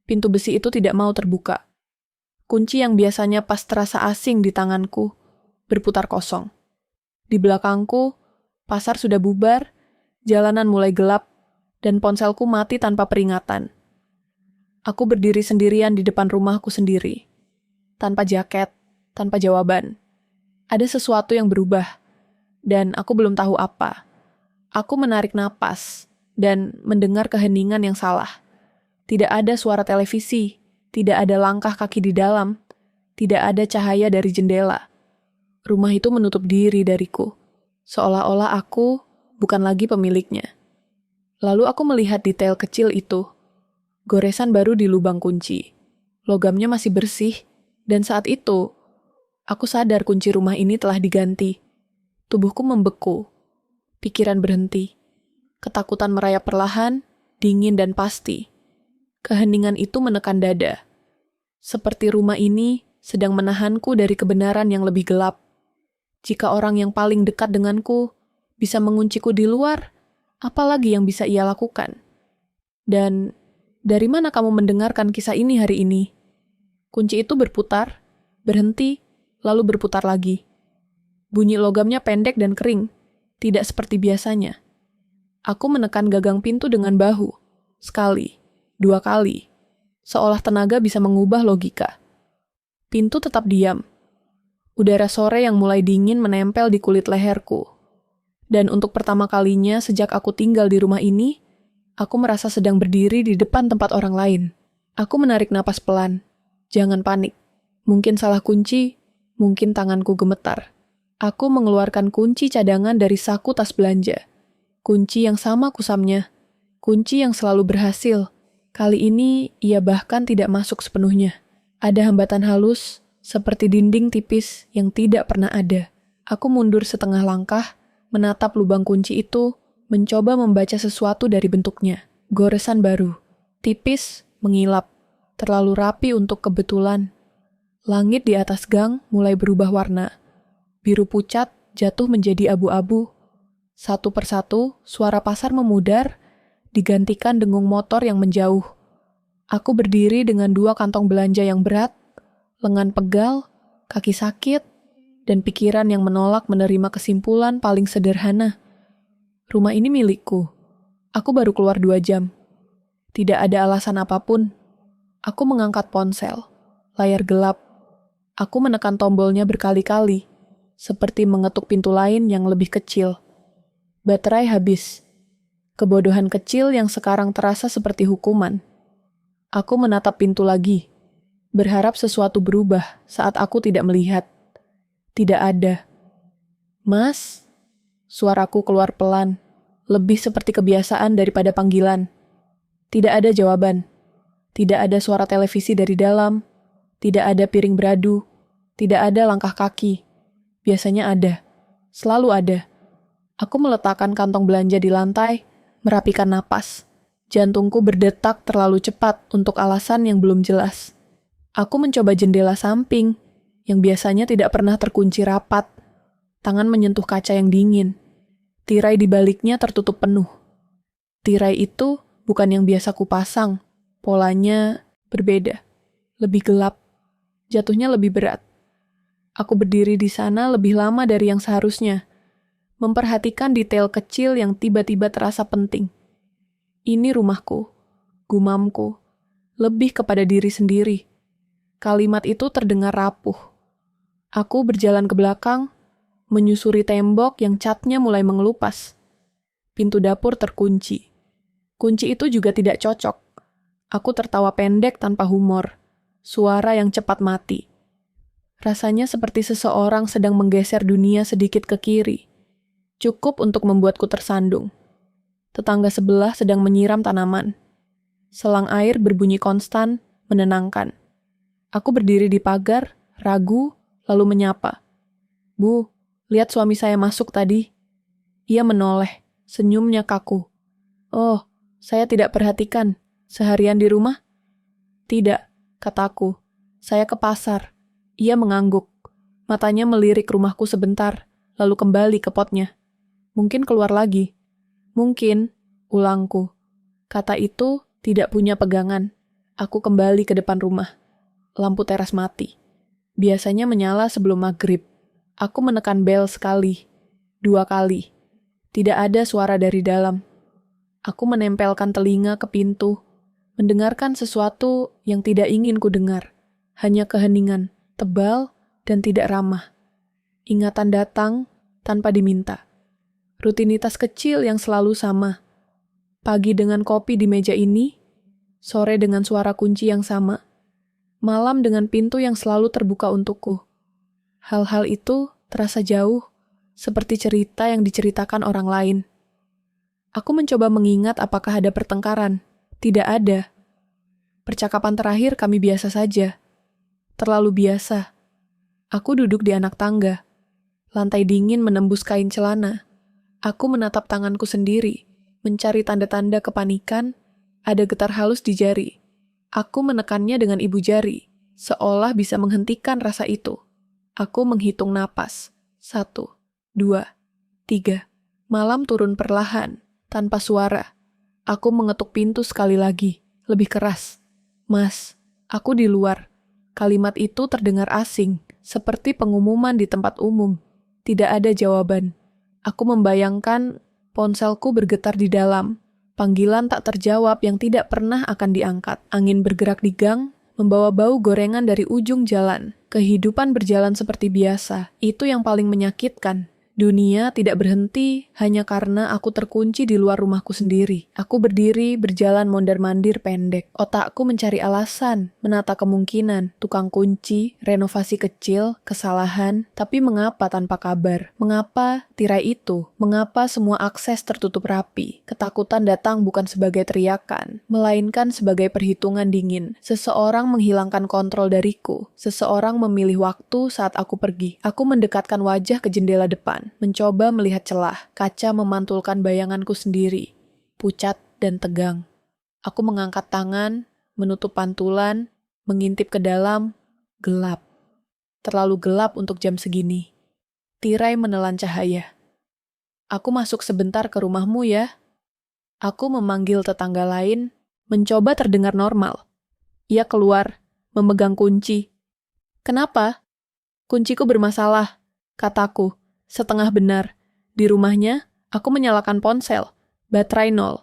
Pintu besi itu tidak mau terbuka. Kunci yang biasanya pas terasa asing di tanganku berputar kosong. Di belakangku, pasar sudah bubar, jalanan mulai gelap, dan ponselku mati tanpa peringatan. Aku berdiri sendirian di depan rumahku sendiri. Tanpa jaket, tanpa jawaban. Ada sesuatu yang berubah, dan aku belum tahu apa. Aku menarik napas, dan mendengar keheningan yang salah. Tidak ada suara televisi, tidak ada langkah kaki di dalam, tidak ada cahaya dari jendela. Rumah itu menutup diri dariku, seolah-olah aku bukan lagi pemiliknya. Lalu aku melihat detail kecil itu. Goresan baru di lubang kunci. Logamnya masih bersih, dan saat itu, aku sadar kunci rumah ini telah diganti. Tubuhku membeku, pikiran berhenti. Ketakutan merayap perlahan, dingin dan pasti. Keheningan itu menekan dada. Seperti rumah ini sedang menahanku dari kebenaran yang lebih gelap. Jika orang yang paling dekat denganku bisa mengunciku di luar, apalagi yang bisa ia lakukan? Dan dari mana kamu mendengarkan kisah ini hari ini? Kunci itu berputar, berhenti, lalu berputar lagi. Bunyi logamnya pendek dan kering, tidak seperti biasanya. Aku menekan gagang pintu dengan bahu, sekali, 2 kali, seolah tenaga bisa mengubah logika. Pintu tetap diam. Udara sore yang mulai dingin menempel di kulit leherku. Dan untuk pertama kalinya sejak aku tinggal di rumah ini, aku merasa sedang berdiri di depan tempat orang lain. Aku menarik napas pelan. Jangan panik. Mungkin salah kunci, mungkin tanganku gemetar. Aku mengeluarkan kunci cadangan dari saku tas belanja. Kunci yang sama kusamnya. Kunci yang selalu berhasil. Kali ini ia bahkan tidak masuk sepenuhnya. Ada hambatan halus, seperti dinding tipis yang tidak pernah ada. Aku mundur setengah langkah, menatap lubang kunci itu, mencoba membaca sesuatu dari bentuknya. Goresan baru, tipis, mengilap, terlalu rapi untuk kebetulan. Langit di atas gang mulai berubah warna. Biru pucat jatuh menjadi abu-abu. Satu persatu, suara pasar memudar, digantikan dengung motor yang menjauh. Aku berdiri dengan 2 kantong belanja yang berat, lengan pegal, kaki sakit, dan pikiran yang menolak menerima kesimpulan paling sederhana. Rumah ini milikku. Aku baru keluar 2 jam. Tidak ada alasan apapun. Aku mengangkat ponsel. Layar gelap. Aku menekan tombolnya berkali-kali, seperti mengetuk pintu lain yang lebih kecil. Baterai habis. Kebodohan kecil yang sekarang terasa seperti hukuman. Aku menatap pintu lagi. Berharap sesuatu berubah saat aku tidak melihat. Tidak ada. Mas? Suaraku keluar pelan, lebih seperti kebiasaan daripada panggilan. Tidak ada jawaban. Tidak ada suara televisi dari dalam. Tidak ada piring beradu. Tidak ada langkah kaki. Biasanya ada. Selalu ada. Aku meletakkan kantong belanja di lantai, merapikan napas. Jantungku berdetak terlalu cepat untuk alasan yang belum jelas. Aku mencoba jendela samping, yang biasanya tidak pernah terkunci rapat. Tangan menyentuh kaca yang dingin. Tirai di baliknya tertutup penuh. Tirai itu bukan yang biasa kupasang. Polanya berbeda. Lebih gelap. Jatuhnya lebih berat. Aku berdiri di sana lebih lama dari yang seharusnya. Memperhatikan detail kecil yang tiba-tiba terasa penting. Ini rumahku. Gumamku. Lebih kepada diri sendiri. Kalimat itu terdengar rapuh. Aku berjalan ke belakang, menyusuri tembok yang catnya mulai mengelupas. Pintu dapur terkunci. Kunci itu juga tidak cocok. Aku tertawa pendek tanpa humor. Suara yang cepat mati. Rasanya seperti seseorang sedang menggeser dunia sedikit ke kiri. Cukup untuk membuatku tersandung. Tetangga sebelah sedang menyiram tanaman. Selang air berbunyi konstan, menenangkan. Aku berdiri di pagar, ragu, lalu menyapa. Bu, lihat suami saya masuk tadi. Ia menoleh, senyumnya kaku. Oh, saya tidak perhatikan. Seharian di rumah? Tidak, kataku. Saya ke pasar. Ia mengangguk. Matanya melirik rumahku sebentar, lalu kembali ke potnya. Mungkin keluar lagi. Mungkin, ulangku. Kata itu tidak punya pegangan. Aku kembali ke depan rumah. Lampu teras mati. Biasanya menyala sebelum maghrib. Aku menekan bel sekali, 2 kali. Tidak ada suara dari dalam. Aku menempelkan telinga ke pintu, mendengarkan sesuatu yang tidak ingin ku dengar. Hanya keheningan, tebal dan tidak ramah. Ingatan datang tanpa diminta. Rutinitas kecil yang selalu sama. Pagi dengan kopi di meja ini, sore dengan suara kunci yang sama, malam dengan pintu yang selalu terbuka untukku. Hal-hal itu terasa jauh, seperti cerita yang diceritakan orang lain. Aku mencoba mengingat apakah ada pertengkaran. Tidak ada. Percakapan terakhir kami biasa saja. Terlalu biasa. Aku duduk di anak tangga. Lantai dingin menembus kain celana. Aku menatap tanganku sendiri, mencari tanda-tanda kepanikan. Ada getar halus di jari. Aku menekannya dengan ibu jari, seolah bisa menghentikan rasa itu. Aku menghitung napas. 1, 2, 3. Malam turun perlahan, tanpa suara. Aku mengetuk pintu sekali lagi, lebih keras. Mas, aku di luar. Kalimat itu terdengar asing, seperti pengumuman di tempat umum. Tidak ada jawaban. Aku membayangkan ponselku bergetar di dalam. Panggilan tak terjawab yang tidak pernah akan diangkat. Angin bergerak di gang, membawa bau gorengan dari ujung jalan. Kehidupan berjalan seperti biasa. Itu yang paling menyakitkan. Dunia tidak berhenti hanya karena aku terkunci di luar rumahku sendiri. Aku berdiri, berjalan mondar-mandir pendek. Otakku mencari alasan, menata kemungkinan, tukang kunci, renovasi kecil, kesalahan. Tapi mengapa tanpa kabar? Mengapa tirai itu? Mengapa semua akses tertutup rapi? Ketakutan datang bukan sebagai teriakan, melainkan sebagai perhitungan dingin. Seseorang menghilangkan kontrol dariku. Seseorang memilih waktu saat aku pergi. Aku mendekatkan wajah ke jendela depan. Mencoba melihat celah, kaca memantulkan bayanganku sendiri, pucat dan tegang. Aku mengangkat tangan, menutup pantulan, mengintip ke dalam, gelap. Terlalu gelap untuk jam segini. Tirai menelan cahaya. Aku masuk sebentar ke rumahmu ya. Aku memanggil tetangga lain, mencoba terdengar normal. Ia keluar, memegang kunci. Kenapa? Kunciku bermasalah, kataku. Setengah benar. Di rumahnya, aku menyalakan ponsel. Baterai 0.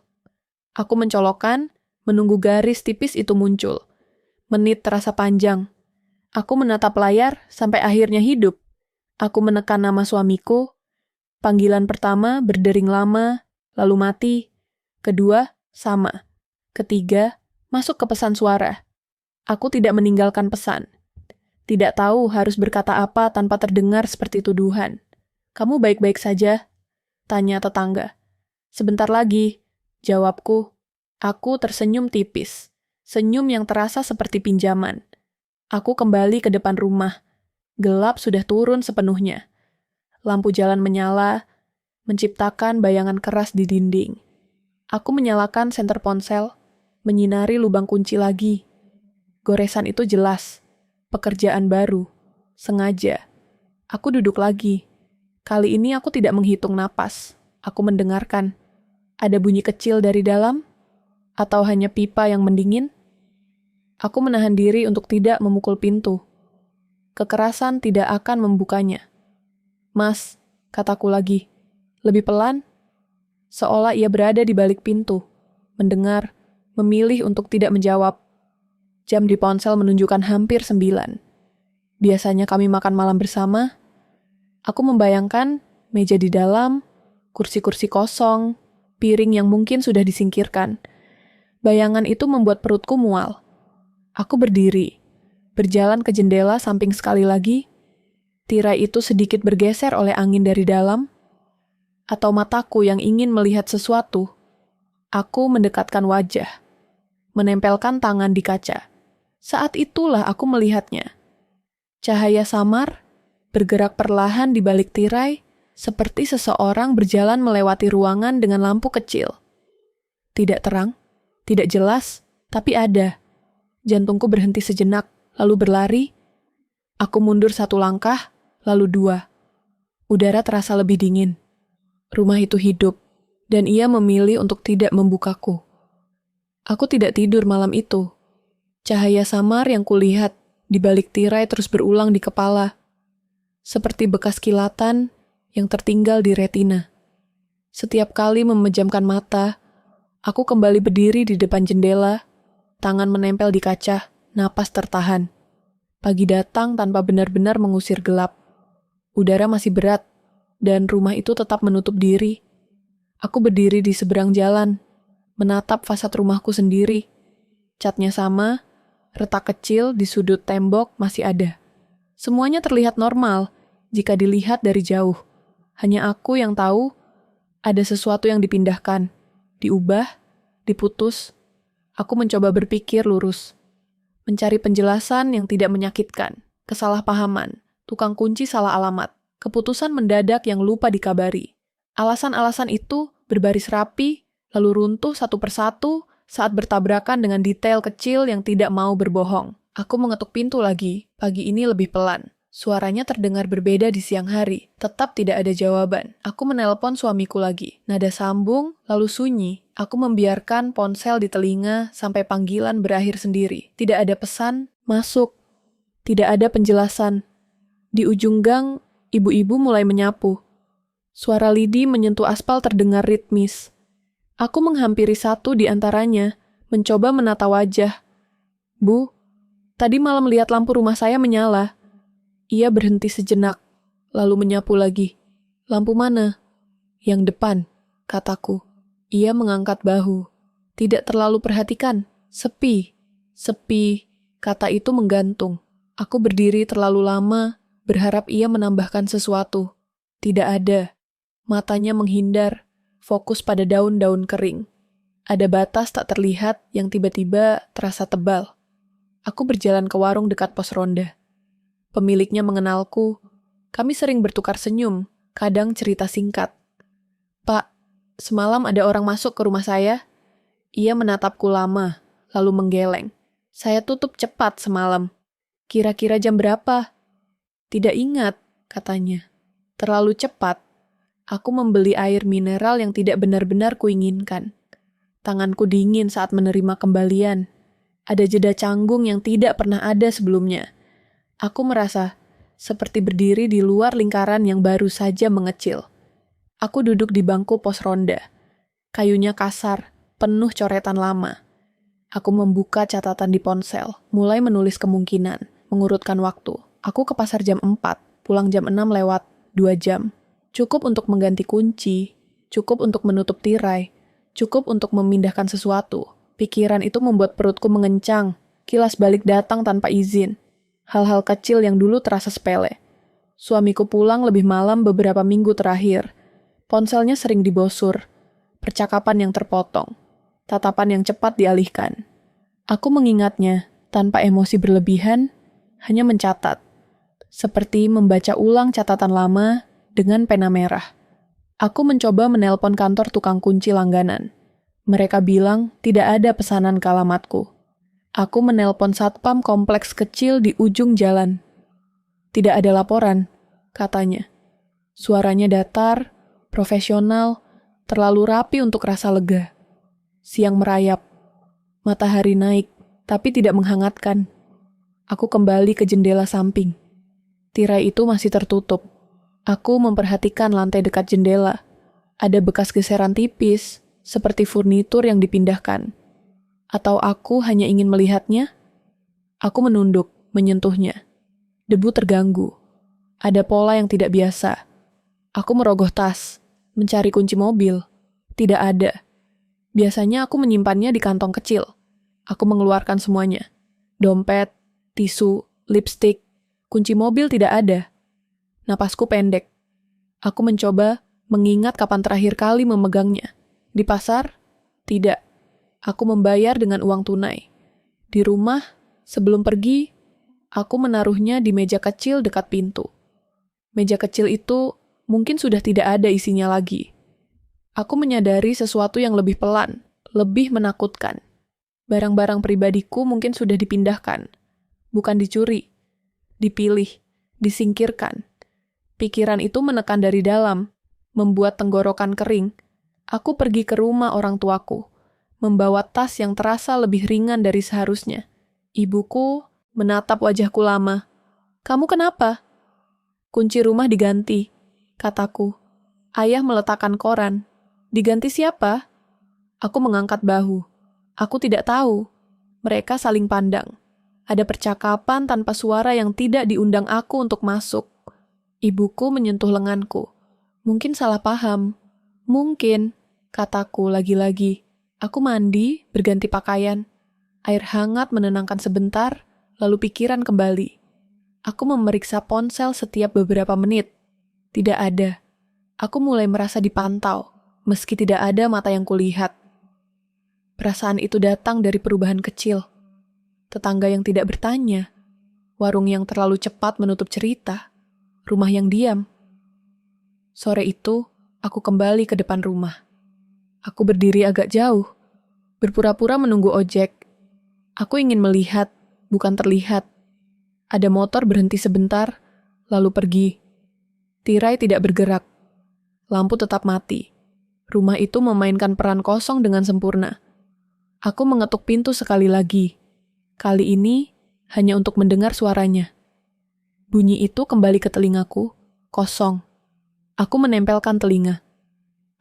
Aku mencolokkan, menunggu garis tipis itu muncul. Menit terasa panjang. Aku menatap layar sampai akhirnya hidup. Aku menekan nama suamiku. Panggilan pertama berdering lama, lalu mati. Kedua, sama. Ketiga, masuk ke pesan suara. Aku tidak meninggalkan pesan. Tidak tahu harus berkata apa tanpa terdengar seperti tuduhan. Kamu baik-baik saja? Tanya tetangga. Sebentar lagi, jawabku. Aku tersenyum tipis. Senyum yang terasa seperti pinjaman. Aku kembali ke depan rumah. Gelap sudah turun sepenuhnya. Lampu jalan menyala, menciptakan bayangan keras di dinding. Aku menyalakan senter ponsel, menyinari lubang kunci lagi. Goresan itu jelas. Pekerjaan baru. Sengaja. Aku duduk lagi. Kali ini aku tidak menghitung napas. Aku mendengarkan. Ada bunyi kecil dari dalam? Atau hanya pipa yang mendingin? Aku menahan diri untuk tidak memukul pintu. Kekerasan tidak akan membukanya. Mas, kataku lagi. Lebih pelan? Seolah ia berada di balik pintu. Mendengar, memilih untuk tidak menjawab. Jam di ponsel menunjukkan hampir 9. Biasanya kami makan malam bersama. Aku membayangkan meja di dalam, kursi-kursi kosong, piring yang mungkin sudah disingkirkan. Bayangan itu membuat perutku mual. Aku berdiri, berjalan ke jendela samping sekali lagi. Tirai itu sedikit bergeser oleh angin dari dalam, atau mataku yang ingin melihat sesuatu. Aku mendekatkan wajah, menempelkan tangan di kaca. Saat itulah aku melihatnya. Cahaya samar, bergerak perlahan di balik tirai, seperti seseorang berjalan melewati ruangan dengan lampu kecil. Tidak terang, tidak jelas, tapi ada. Jantungku berhenti sejenak, lalu berlari. Aku mundur 1 langkah, lalu 2. Udara terasa lebih dingin. Rumah itu hidup, dan ia memilih untuk tidak membukaku. Aku tidak tidur malam itu. Cahaya samar yang kulihat di balik tirai terus berulang di kepala, seperti bekas kilatan yang tertinggal di retina. Setiap kali memejamkan mata, aku kembali berdiri di depan jendela, tangan menempel di kaca, napas tertahan. Pagi datang tanpa benar-benar mengusir gelap. Udara masih berat, dan rumah itu tetap menutup diri. Aku berdiri di seberang jalan, menatap fasad rumahku sendiri. Catnya sama, retak kecil di sudut tembok masih ada. Semuanya terlihat normal jika dilihat dari jauh. Hanya aku yang tahu ada sesuatu yang dipindahkan, diubah, diputus. Aku mencoba berpikir lurus, mencari penjelasan yang tidak menyakitkan, kesalahpahaman, tukang kunci salah alamat, keputusan mendadak yang lupa dikabari. Alasan-alasan itu berbaris rapi, lalu runtuh satu persatu saat bertabrakan dengan detail kecil yang tidak mau berbohong. Aku mengetuk pintu lagi, pagi ini lebih pelan. Suaranya terdengar berbeda di siang hari, tetap tidak ada jawaban. Aku menelpon suamiku lagi. Nada sambung, lalu sunyi. Aku membiarkan ponsel di telinga sampai panggilan berakhir sendiri. Tidak ada pesan, masuk. Tidak ada penjelasan. Di ujung gang, ibu-ibu mulai menyapu. Suara lidi menyentuh aspal terdengar ritmis. Aku menghampiri satu di antaranya, mencoba menata wajah. Bu, tadi malam lihat lampu rumah saya menyala. Ia berhenti sejenak, lalu menyapu lagi. Lampu mana? Yang depan, kataku. Ia mengangkat bahu. Tidak terlalu perhatikan. Sepi. Sepi. Kata itu menggantung. Aku berdiri terlalu lama, berharap ia menambahkan sesuatu. Tidak ada. Matanya menghindar, fokus pada daun-daun kering. Ada batas tak terlihat yang tiba-tiba terasa tebal. Aku berjalan ke warung dekat pos ronda. Pemiliknya mengenalku. Kami sering bertukar senyum, kadang cerita singkat. Pak, semalam ada orang masuk ke rumah saya. Ia menatapku lama, lalu menggeleng. Saya tutup cepat semalam. Kira-kira jam berapa? Tidak ingat, katanya. Terlalu cepat. Aku membeli air mineral yang tidak benar-benar kuinginkan. Tanganku dingin saat menerima kembalian. Ada jeda canggung yang tidak pernah ada sebelumnya. Aku merasa seperti berdiri di luar lingkaran yang baru saja mengecil. Aku duduk di bangku pos ronda. Kayunya kasar, penuh coretan lama. Aku membuka catatan di ponsel, mulai menulis kemungkinan, mengurutkan waktu. Aku ke pasar jam 4, pulang jam 6 lewat 2 jam. Cukup untuk mengganti kunci, cukup untuk menutup tirai, cukup untuk memindahkan sesuatu. Pikiran itu membuat perutku mengencang, kilas balik datang tanpa izin. Hal-hal kecil yang dulu terasa sepele. Suamiku pulang lebih malam beberapa minggu terakhir. Ponselnya sering dibosur. Percakapan yang terpotong. Tatapan yang cepat dialihkan. Aku mengingatnya tanpa emosi berlebihan, hanya mencatat. Seperti membaca ulang catatan lama dengan pena merah. Aku mencoba menelpon kantor tukang kunci langganan. Mereka bilang tidak ada pesanan ke alamatku. Aku menelpon satpam kompleks kecil di ujung jalan. Tidak ada laporan, katanya. Suaranya datar, profesional, terlalu rapi untuk rasa lega. Siang merayap. Matahari naik, tapi tidak menghangatkan. Aku kembali ke jendela samping. Tirai itu masih tertutup. Aku memperhatikan lantai dekat jendela. Ada bekas geseran tipis, seperti furnitur yang dipindahkan. Atau aku hanya ingin melihatnya? Aku menunduk, menyentuhnya. Debu terganggu. Ada pola yang tidak biasa. Aku merogoh tas, mencari kunci mobil. Tidak ada. Biasanya aku menyimpannya di kantong kecil. Aku mengeluarkan semuanya. Dompet, tisu, lipstik, kunci mobil tidak ada. Napasku pendek. Aku mencoba mengingat kapan terakhir kali memegangnya. Di pasar? Tidak. Aku membayar dengan uang tunai. Di rumah, sebelum pergi, aku menaruhnya di meja kecil dekat pintu. Meja kecil itu mungkin sudah tidak ada isinya lagi. Aku menyadari sesuatu yang lebih pelan, lebih menakutkan. Barang-barang pribadiku mungkin sudah dipindahkan. Bukan dicuri. Dipilih. Disingkirkan. Pikiran itu menekan dari dalam, membuat tenggorokan kering. Aku pergi ke rumah orang tuaku. Membawa tas yang terasa lebih ringan dari seharusnya. Ibuku menatap wajahku lama. "Kamu kenapa?" "Kunci rumah diganti," kataku. Ayah meletakkan koran. "Diganti siapa?" Aku mengangkat bahu. Aku tidak tahu. Mereka saling pandang. Ada percakapan tanpa suara yang tidak diundang aku untuk masuk. Ibuku menyentuh lenganku. Mungkin salah paham. Mungkin, kataku lagi-lagi. Aku mandi, berganti pakaian. Air hangat menenangkan sebentar, lalu pikiran kembali. Aku memeriksa ponsel setiap beberapa menit. Tidak ada. Aku mulai merasa dipantau, meski tidak ada mata yang kulihat. Perasaan itu datang dari perubahan kecil. Tetangga yang tidak bertanya, warung yang terlalu cepat menutup cerita, rumah yang diam. Sore itu, aku kembali ke depan rumah. Aku berdiri agak jauh, berpura-pura menunggu ojek. Aku ingin melihat, bukan terlihat. Ada motor berhenti sebentar, lalu pergi. Tirai tidak bergerak. Lampu tetap mati. Rumah itu memainkan peran kosong dengan sempurna. Aku mengetuk pintu sekali lagi. Kali ini, hanya untuk mendengar suaranya. Bunyi itu kembali ke telingaku, kosong. Aku menempelkan telinga.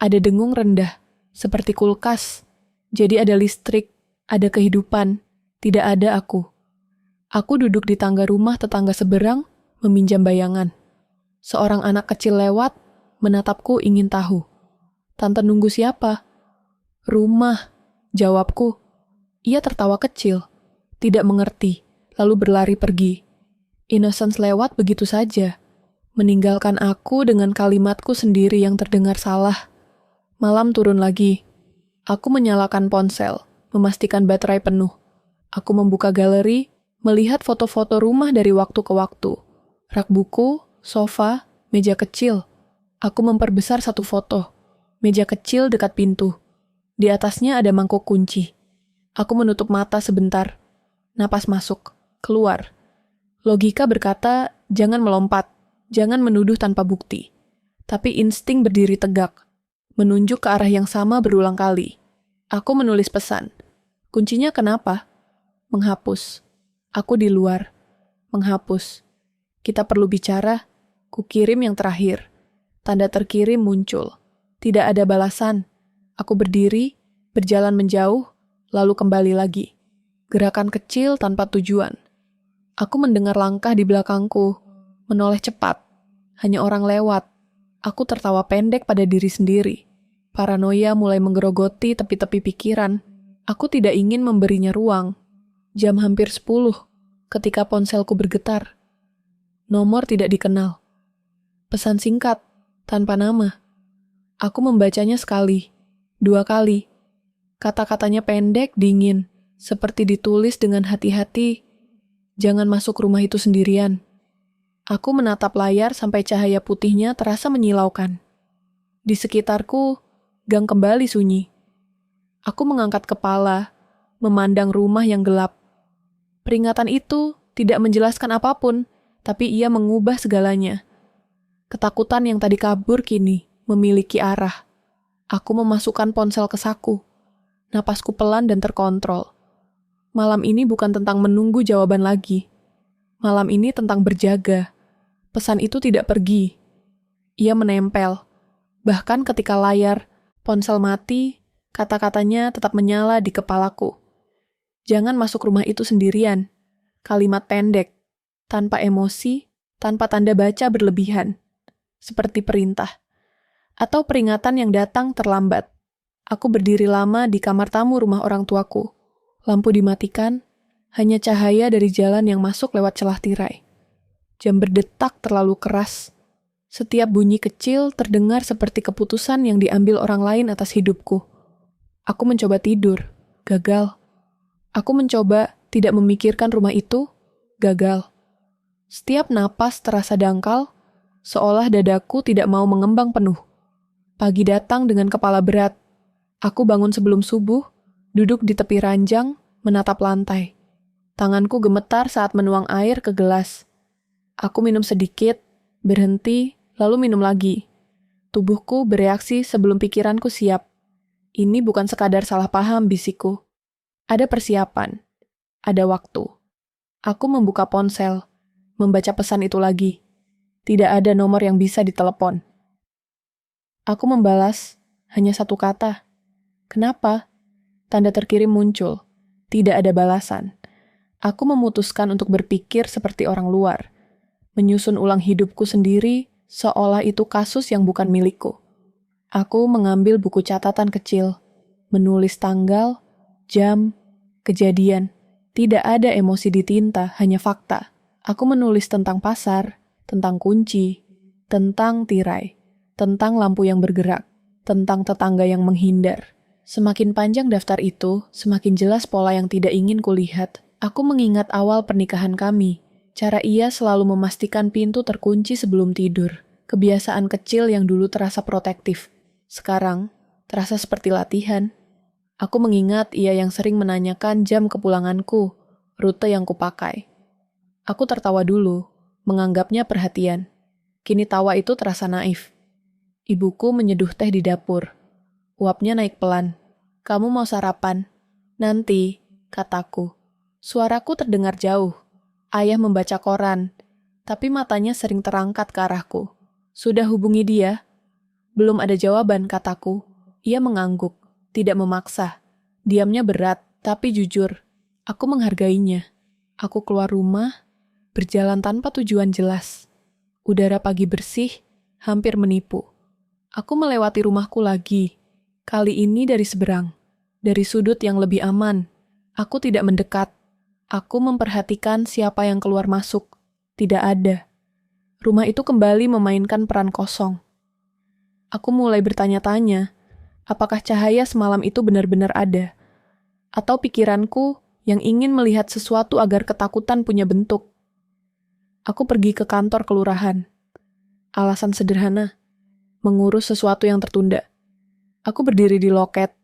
Ada dengung rendah, seperti kulkas. Jadi ada listrik, ada kehidupan, tidak ada aku. Aku duduk di tangga rumah tetangga seberang, meminjam bayangan. Seorang anak kecil lewat, menatapku ingin tahu. "Tante nunggu siapa?" "Rumah," jawabku. Ia tertawa kecil, tidak mengerti, lalu berlari pergi. Innocence lewat begitu saja, meninggalkan aku dengan kalimatku sendiri yang terdengar salah. Malam turun lagi. Aku menyalakan ponsel, memastikan baterai penuh. Aku membuka galeri, melihat foto-foto rumah dari waktu ke waktu. Rak buku, sofa, meja kecil. Aku memperbesar satu foto. Meja kecil dekat pintu. Di atasnya ada mangkuk kunci. Aku menutup mata sebentar. Napas masuk, keluar. Logika berkata, jangan melompat. Jangan menuduh tanpa bukti. Tapi insting berdiri tegak, menunjuk ke arah yang sama berulang kali. Aku menulis pesan. "Kuncinya kenapa?" "Menghapus." Aku di luar. "Menghapus." "Kita perlu bicara." Kukirim yang terakhir. Tanda terkirim muncul. Tidak ada balasan. Aku berdiri, berjalan menjauh, lalu kembali lagi. Gerakan kecil tanpa tujuan. Aku mendengar langkah di belakangku. Menoleh cepat. Hanya orang lewat. Aku tertawa pendek pada diri sendiri. Paranoia mulai menggerogoti tepi-tepi pikiran. Aku tidak ingin memberinya ruang. Jam hampir 10, ketika ponselku bergetar. Nomor tidak dikenal. Pesan singkat, tanpa nama. Aku membacanya sekali, 2 kali. Kata-katanya pendek, dingin, seperti ditulis dengan hati-hati. Jangan masuk rumah itu sendirian. Aku menatap layar sampai cahaya putihnya terasa menyilaukan. Di sekitarku, gang kembali sunyi. Aku mengangkat kepala, memandang rumah yang gelap. Peringatan itu tidak menjelaskan apapun, tapi ia mengubah segalanya. Ketakutan yang tadi kabur kini memiliki arah. Aku memasukkan ponsel ke saku. Napasku pelan dan terkontrol. Malam ini bukan tentang menunggu jawaban lagi. Malam ini tentang berjaga. Pesan itu tidak pergi. Ia menempel. Bahkan ketika layar ponsel mati, kata-katanya tetap menyala di kepalaku. Jangan masuk rumah itu sendirian. Kalimat pendek, tanpa emosi, tanpa tanda baca berlebihan. Seperti perintah. Atau peringatan yang datang terlambat. Aku berdiri lama di kamar tamu rumah orang tuaku. Lampu dimatikan, hanya cahaya dari jalan yang masuk lewat celah tirai. Jam berdetak terlalu keras. Setiap bunyi kecil terdengar seperti keputusan yang diambil orang lain atas hidupku. Aku mencoba tidur, gagal. Aku mencoba tidak memikirkan rumah itu, gagal. Setiap napas terasa dangkal, seolah dadaku tidak mau mengembang penuh. Pagi datang dengan kepala berat. Aku bangun sebelum subuh, duduk di tepi ranjang, menatap lantai. Tanganku gemetar saat menuang air ke gelas. Aku minum sedikit, berhenti, lalu minum lagi. Tubuhku bereaksi sebelum pikiranku siap. Ini bukan sekadar salah paham, bisikku. Ada persiapan. Ada waktu. Aku membuka ponsel, membaca pesan itu lagi. Tidak ada nomor yang bisa ditelepon. Aku membalas, hanya satu kata. Kenapa? Tanda terkirim muncul. Tidak ada balasan. Aku memutuskan untuk berpikir seperti orang luar. Menyusun ulang hidupku sendiri, seolah itu kasus yang bukan milikku. Aku mengambil buku catatan kecil, menulis tanggal, jam, kejadian. Tidak ada emosi di tinta, hanya fakta. Aku menulis tentang pasar, tentang kunci, tentang tirai, tentang lampu yang bergerak, tentang tetangga yang menghindar. Semakin panjang daftar itu, semakin jelas pola yang tidak ingin kulihat. Aku mengingat awal pernikahan kami. Cara ia selalu memastikan pintu terkunci sebelum tidur. Kebiasaan kecil yang dulu terasa protektif. Sekarang, terasa seperti latihan. Aku mengingat ia yang sering menanyakan jam kepulanganku, rute yang kupakai. Aku tertawa dulu, menganggapnya perhatian. Kini tawa itu terasa naif. Ibuku menyeduh teh di dapur. Uapnya naik pelan. Kamu mau sarapan? Nanti, kataku. Suaraku terdengar jauh. Ayah membaca koran, tapi matanya sering terangkat ke arahku. Sudah hubungi dia? Belum ada jawaban, kataku. Ia mengangguk, tidak memaksa. Diamnya berat, tapi jujur. Aku menghargainya. Aku keluar rumah, berjalan tanpa tujuan jelas. Udara pagi bersih, hampir menipu. Aku melewati rumahku lagi. Kali ini dari seberang. Dari sudut yang lebih aman. Aku tidak mendekat. Aku memperhatikan siapa yang keluar masuk. Tidak ada. Rumah itu kembali memainkan peran kosong. Aku mulai bertanya-tanya, apakah cahaya semalam itu benar-benar ada? Atau pikiranku yang ingin melihat sesuatu agar ketakutan punya bentuk? Aku pergi ke kantor kelurahan. Alasan sederhana, mengurus sesuatu yang tertunda. Aku berdiri di loket,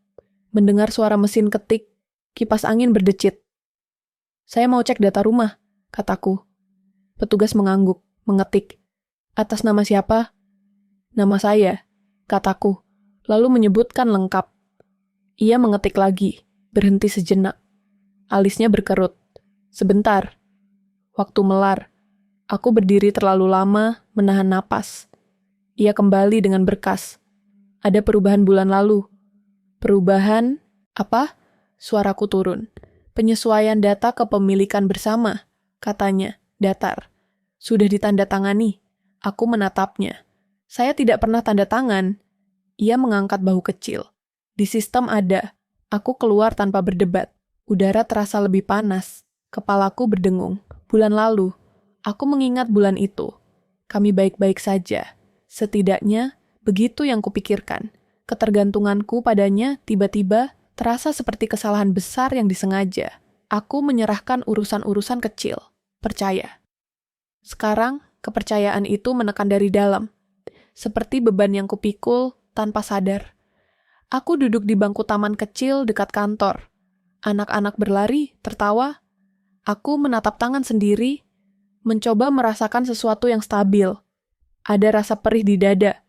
mendengar suara mesin ketik, kipas angin berdecit. Saya mau cek data rumah, kataku. Petugas mengangguk, mengetik. Atas nama siapa? Nama saya, kataku, lalu menyebutkan lengkap. Ia mengetik lagi, berhenti sejenak. Alisnya berkerut. Sebentar. Waktu melar. Aku berdiri terlalu lama, menahan napas. Ia kembali dengan berkas. Ada perubahan bulan lalu. Perubahan, apa? Suaraku turun. Penyesuaian data kepemilikan bersama, katanya, datar. Sudah ditandatangani. Aku menatapnya. Saya tidak pernah tanda tangan. Ia mengangkat bahu kecil. Di sistem ada. Aku keluar tanpa berdebat. Udara terasa lebih panas. Kepalaku berdengung. Bulan lalu. Aku mengingat bulan itu. Kami baik-baik saja. Setidaknya, begitu yang kupikirkan. Ketergantunganku padanya tiba-tiba terasa seperti kesalahan besar yang disengaja. Aku menyerahkan urusan-urusan kecil. Percaya. Sekarang, kepercayaan itu menekan dari dalam. Seperti beban yang kupikul tanpa sadar. Aku duduk di bangku taman kecil dekat kantor. Anak-anak berlari, tertawa. Aku menatap tangan sendiri, mencoba merasakan sesuatu yang stabil. Ada rasa perih di dada.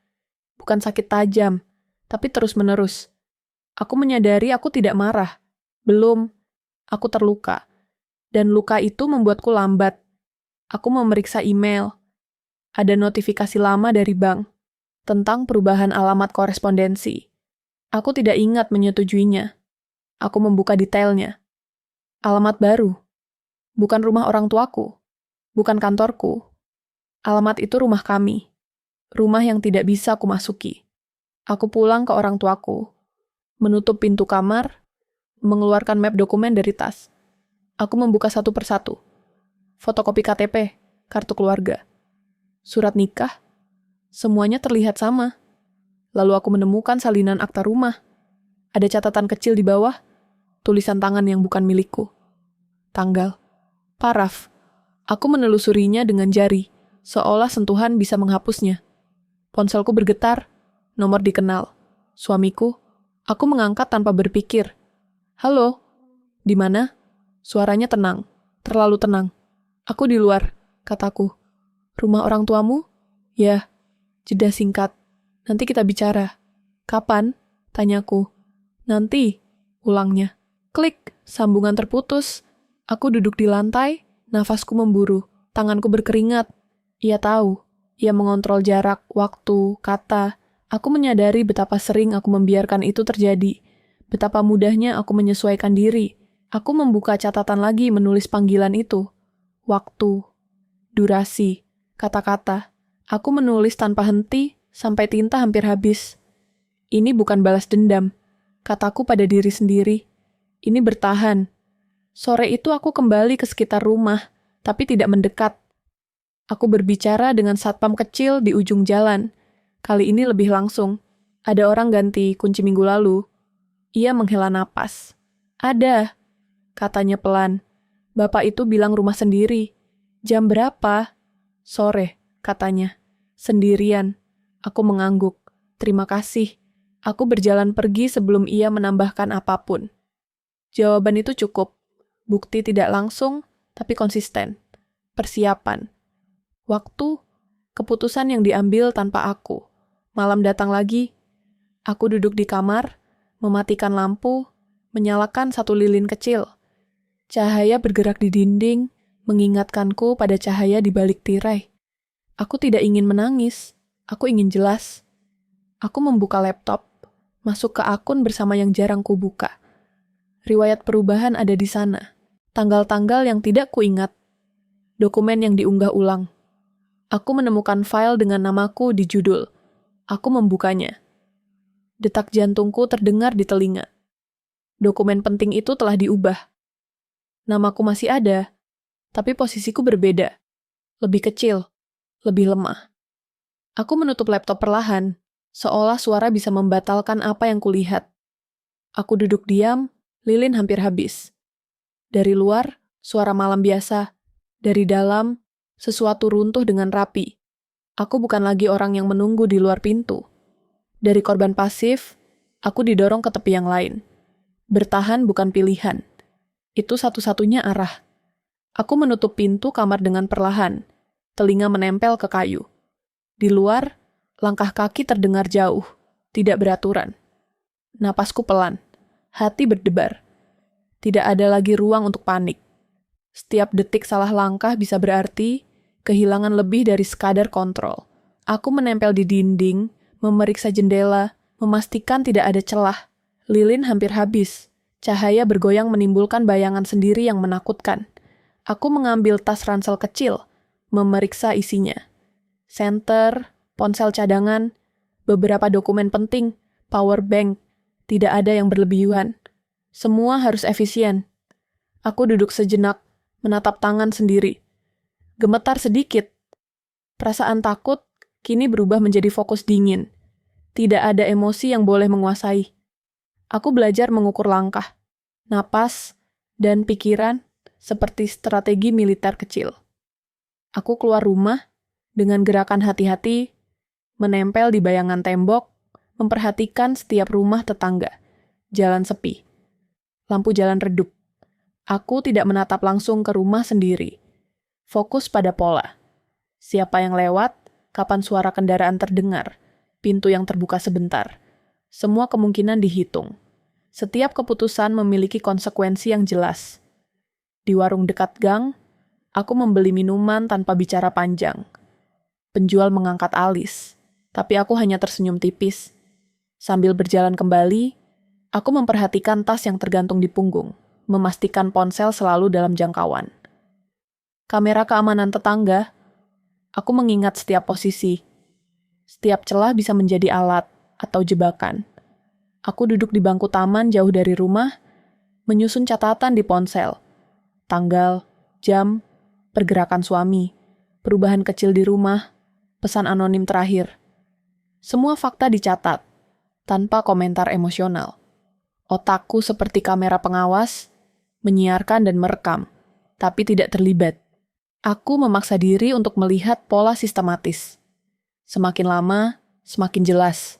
Bukan sakit tajam, tapi terus-menerus. Aku menyadari aku tidak marah. Belum. Aku terluka. Dan luka itu membuatku lambat. Aku memeriksa email. Ada notifikasi lama dari bank tentang perubahan alamat korespondensi. Aku tidak ingat menyetujuinya. Aku membuka detailnya. Alamat baru. Bukan rumah orang tuaku. Bukan kantorku. Alamat itu rumah kami. Rumah yang tidak bisa aku masuki. Aku pulang ke orang tuaku. Menutup pintu kamar. Mengeluarkan map dokumen dari tas. Aku membuka satu persatu. Fotokopi KTP, kartu keluarga, surat nikah. Semuanya terlihat sama. Lalu aku menemukan salinan akta rumah. Ada catatan kecil di bawah. Tulisan tangan yang bukan milikku. Tanggal. Paraf. Aku menelusurinya dengan jari, seolah sentuhan bisa menghapusnya. Ponselku bergetar. Nomor dikenal. Suamiku. Aku mengangkat tanpa berpikir. Halo. Di mana? Suaranya tenang. Terlalu tenang. Aku di luar, kataku. Rumah orang tuamu? Ya. Jeda singkat. Nanti kita bicara. Kapan? Tanyaku. Nanti. Ulangnya. Klik. Sambungan terputus. Aku duduk di lantai, Nafasku memburu, tanganku berkeringat. Ia tahu, ia mengontrol jarak, waktu, kata. Aku menyadari betapa sering aku membiarkan itu terjadi. Betapa mudahnya aku menyesuaikan diri. Aku membuka catatan lagi menulis panggilan itu. Waktu, durasi, kata-kata. Aku menulis tanpa henti sampai tinta hampir habis. Ini bukan balas dendam, kataku pada diri sendiri. Ini bertahan. Sore itu aku kembali ke sekitar rumah, tapi tidak mendekat. Aku berbicara dengan satpam kecil di ujung jalan. Kali ini lebih langsung. Ada orang ganti kunci minggu lalu. Ia menghela napas. Ada, katanya pelan. Bapak itu bilang rumah sendiri. Jam berapa? Sore, katanya. Sendirian. Aku mengangguk. Terima kasih. Aku berjalan pergi sebelum ia menambahkan apapun. Jawaban itu cukup. Bukti tidak langsung, tapi konsisten. Persiapan. Waktu, keputusan yang diambil tanpa aku. Malam datang lagi. Aku duduk di kamar, mematikan lampu, menyalakan satu lilin kecil. Cahaya bergerak di dinding, mengingatkanku pada cahaya di balik tirai. Aku tidak ingin menangis, aku ingin jelas. Aku membuka laptop, masuk ke akun bersama yang jarang kubuka. Riwayat perubahan ada di sana. Tanggal-tanggal yang tidak kuingat. Dokumen yang diunggah ulang. Aku menemukan file dengan namaku di judul. Aku membukanya. Detak jantungku terdengar di telinga. Dokumen penting itu telah diubah. Namaku masih ada, tapi posisiku berbeda. Lebih kecil, lebih lemah. Aku menutup laptop perlahan, seolah suara bisa membatalkan apa yang kulihat. Aku duduk diam, lilin hampir habis. Dari luar, suara malam biasa. Dari dalam, sesuatu runtuh dengan rapi. Aku bukan lagi orang yang menunggu di luar pintu. Dari korban pasif, aku didorong ke tepi yang lain. Bertahan bukan pilihan. Itu satu-satunya arah. Aku menutup pintu kamar dengan perlahan. Telinga menempel ke kayu. Di luar, langkah kaki terdengar jauh, tidak beraturan. Napasku pelan. Hati berdebar. Tidak ada lagi ruang untuk panik. Setiap detik salah langkah bisa berarti kehilangan lebih dari sekadar kontrol. Aku menempel di dinding, memeriksa jendela, memastikan tidak ada celah. Lilin hampir habis. Cahaya bergoyang menimbulkan bayangan sendiri yang menakutkan. Aku mengambil tas ransel kecil, memeriksa isinya. Senter, ponsel cadangan, beberapa dokumen penting, power bank. Tidak ada yang berlebihan. Semua harus efisien. Aku duduk sejenak, menatap tangan sendiri. Gemetar sedikit. Perasaan takut kini berubah menjadi fokus dingin. Tidak ada emosi yang boleh menguasai. Aku belajar mengukur langkah, napas, dan pikiran seperti strategi militer kecil. Aku keluar rumah dengan gerakan hati-hati, menempel di bayangan tembok, memperhatikan setiap rumah tetangga. Jalan sepi. Lampu jalan redup. Aku tidak menatap langsung ke rumah sendiri. Fokus pada pola. Siapa yang lewat, kapan suara kendaraan terdengar, pintu yang terbuka sebentar. Semua kemungkinan dihitung. Setiap keputusan memiliki konsekuensi yang jelas. Di warung dekat gang, aku membeli minuman tanpa bicara panjang. Penjual mengangkat alis, tapi aku hanya tersenyum tipis. Sambil berjalan kembali, aku memperhatikan tas yang tergantung di punggung, memastikan ponsel selalu dalam jangkauan. Kamera keamanan tetangga, aku mengingat setiap posisi. Setiap celah bisa menjadi alat atau jebakan. Aku duduk di bangku taman jauh dari rumah, menyusun catatan di ponsel. Tanggal, jam, pergerakan suami, perubahan kecil di rumah, pesan anonim terakhir. Semua fakta dicatat, tanpa komentar emosional. Otakku seperti kamera pengawas, menyiarkan dan merekam, tapi tidak terlibat. Aku memaksa diri untuk melihat pola sistematis. Semakin lama, semakin jelas.